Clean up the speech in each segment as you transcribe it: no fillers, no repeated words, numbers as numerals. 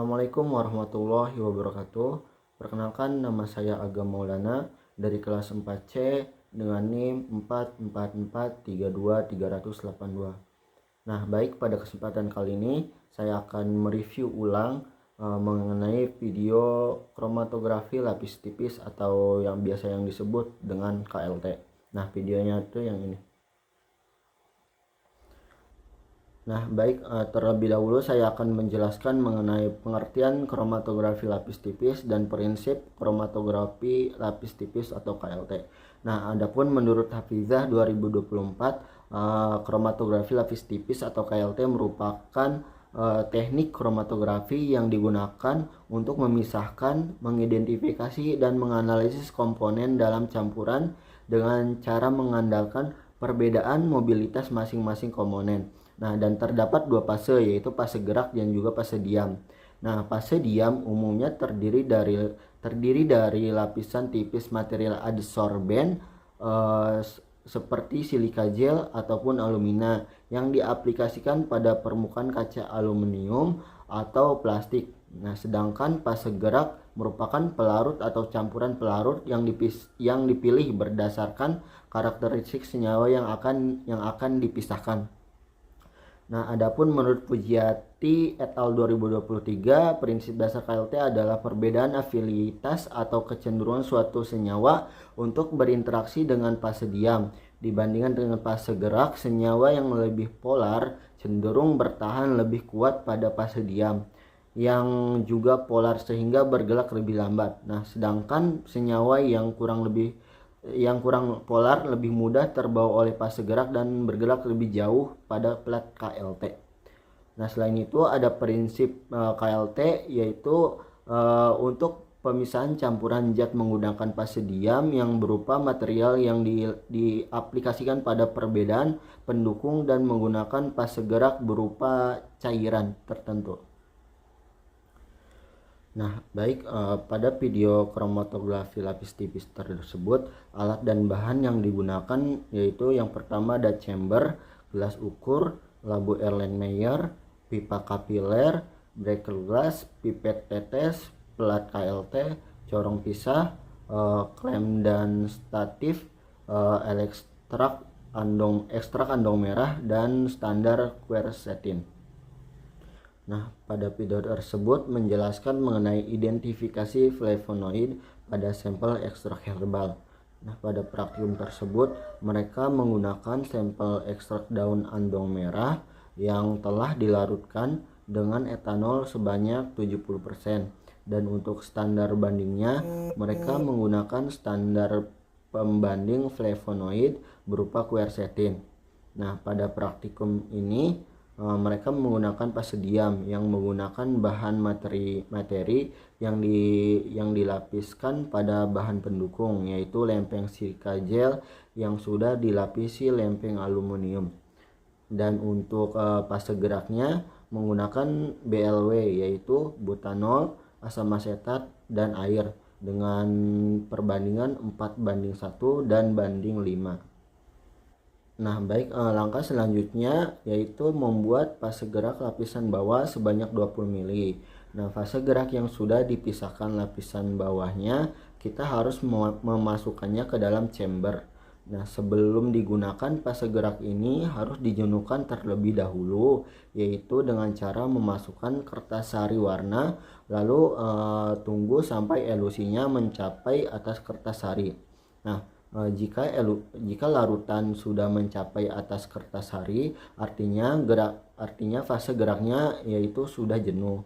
Assalamualaikum warahmatullahi wabarakatuh. Perkenalkan, nama saya Agam Maulana dari kelas 4C dengan NIM 444323082. Nah, baik, pada kesempatan kali ini saya akan mereview ulang mengenai video kromatografi lapis tipis atau yang biasa yang disebut dengan KLT. Nah, videonya itu yang ini. Nah, baik, terlebih dahulu saya akan menjelaskan mengenai pengertian kromatografi lapis tipis dan prinsip kromatografi lapis tipis atau KLT. Nah, adapun menurut Hafizah 2024, kromatografi lapis tipis atau KLT merupakan teknik kromatografi yang digunakan untuk memisahkan, mengidentifikasi, dan menganalisis komponen dalam campuran dengan cara mengandalkan perbedaan mobilitas masing-masing komponen. Nah, dan terdapat dua fase, yaitu fase gerak dan juga fase diam. Nah, fase diam umumnya terdiri dari lapisan tipis material adsorben seperti silika gel ataupun alumina yang diaplikasikan pada permukaan kaca aluminium atau plastik. Nah, sedangkan fase gerak merupakan pelarut atau campuran pelarut yang dipilih berdasarkan karakteristik senyawa yang akan dipisahkan. Nah, adapun menurut Pujiati et al. 2023, prinsip dasar KLT adalah perbedaan afinitas atau kecenderungan suatu senyawa untuk berinteraksi dengan fase diam. Dibandingkan dengan fase gerak, senyawa yang lebih polar cenderung bertahan lebih kuat pada fase diam, yang juga polar sehingga bergerak lebih lambat. Nah, sedangkan senyawa yang kurang polar lebih mudah terbawa oleh fase gerak dan bergerak lebih jauh pada plat KLT. Nah, selain itu ada prinsip KLT, yaitu untuk pemisahan campuran zat menggunakan fase diam yang berupa material yang diaplikasikan pada perbedaan pendukung dan menggunakan fase gerak berupa cairan tertentu. Nah, baik, pada video kromatografi lapis tipis tersebut, alat dan bahan yang digunakan yaitu yang pertama ada chamber, gelas ukur, labu Erlenmeyer, pipa kapiler, breaker glass, pipet tetes, pelat KLT, corong pisah, klem dan statif, ekstrak andong merah, dan standar quercetin. Nah, pada video tersebut menjelaskan mengenai identifikasi flavonoid pada sampel ekstrak herbal. Nah, pada praktikum tersebut mereka menggunakan sampel ekstrak daun andong merah yang telah dilarutkan dengan etanol sebanyak 70%. Dan untuk standar bandingnya mereka menggunakan standar pembanding flavonoid berupa quercetin. Nah, pada praktikum ini mereka menggunakan fase diam yang menggunakan bahan materi yang dilapiskan pada bahan pendukung, yaitu lempeng silika gel yang sudah dilapisi lempeng aluminium. Dan untuk fase geraknya menggunakan BLW, yaitu butanol, asam asetat, dan air dengan perbandingan 4:1 dan banding 5. Nah, baik, langkah selanjutnya yaitu membuat fase gerak lapisan bawah sebanyak 20 mili. Nah, fase gerak yang sudah dipisahkan lapisan bawahnya, kita harus memasukkannya ke dalam chamber. Nah, sebelum digunakan fase gerak ini harus dijenuhkan terlebih dahulu, yaitu dengan cara memasukkan kertas sari warna, lalu tunggu sampai elusinya mencapai atas kertas sari. Nah, jika larutan sudah mencapai atas kertas sari, artinya fase geraknya yaitu sudah jenuh.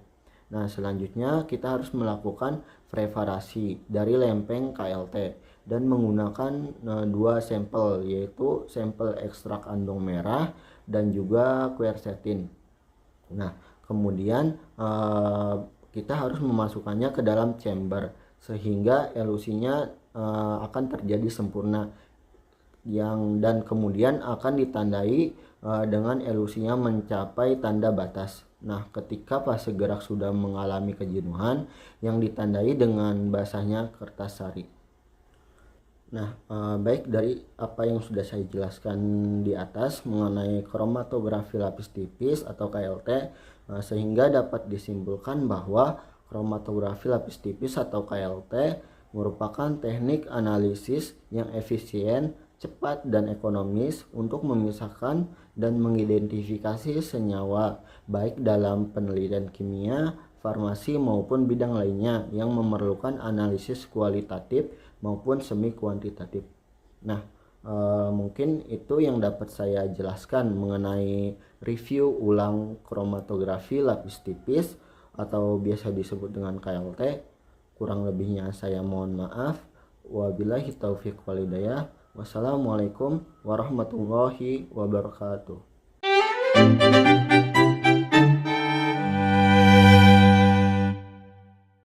Nah, selanjutnya kita harus melakukan preparasi dari lempeng KLT dan menggunakan dua sampel, yaitu sampel ekstrak andong merah dan juga quercetin. Nah, kemudian kita harus memasukkannya ke dalam chamber sehingga elusinya akan terjadi sempurna, dan kemudian akan ditandai dengan elusinya mencapai tanda batas. Nah, ketika fase gerak sudah mengalami kejenuhan yang ditandai dengan basahnya kertas sari. Nah, baik dari apa yang sudah saya jelaskan di atas mengenai kromatografi lapis tipis atau KLT, sehingga dapat disimpulkan bahwa kromatografi lapis tipis atau KLT merupakan teknik analisis yang efisien, cepat, dan ekonomis untuk memisahkan dan mengidentifikasi senyawa baik dalam penelitian kimia, farmasi maupun bidang lainnya yang memerlukan analisis kualitatif maupun semi kuantitatif. Nah, mungkin itu yang dapat saya jelaskan mengenai review ulang kromatografi lapis tipis atau biasa disebut dengan KLT. Kurang lebihnya saya mohon maaf. Wabillahi taufiq walhidayah. Wassalamualaikum warahmatullahi wabarakatuh.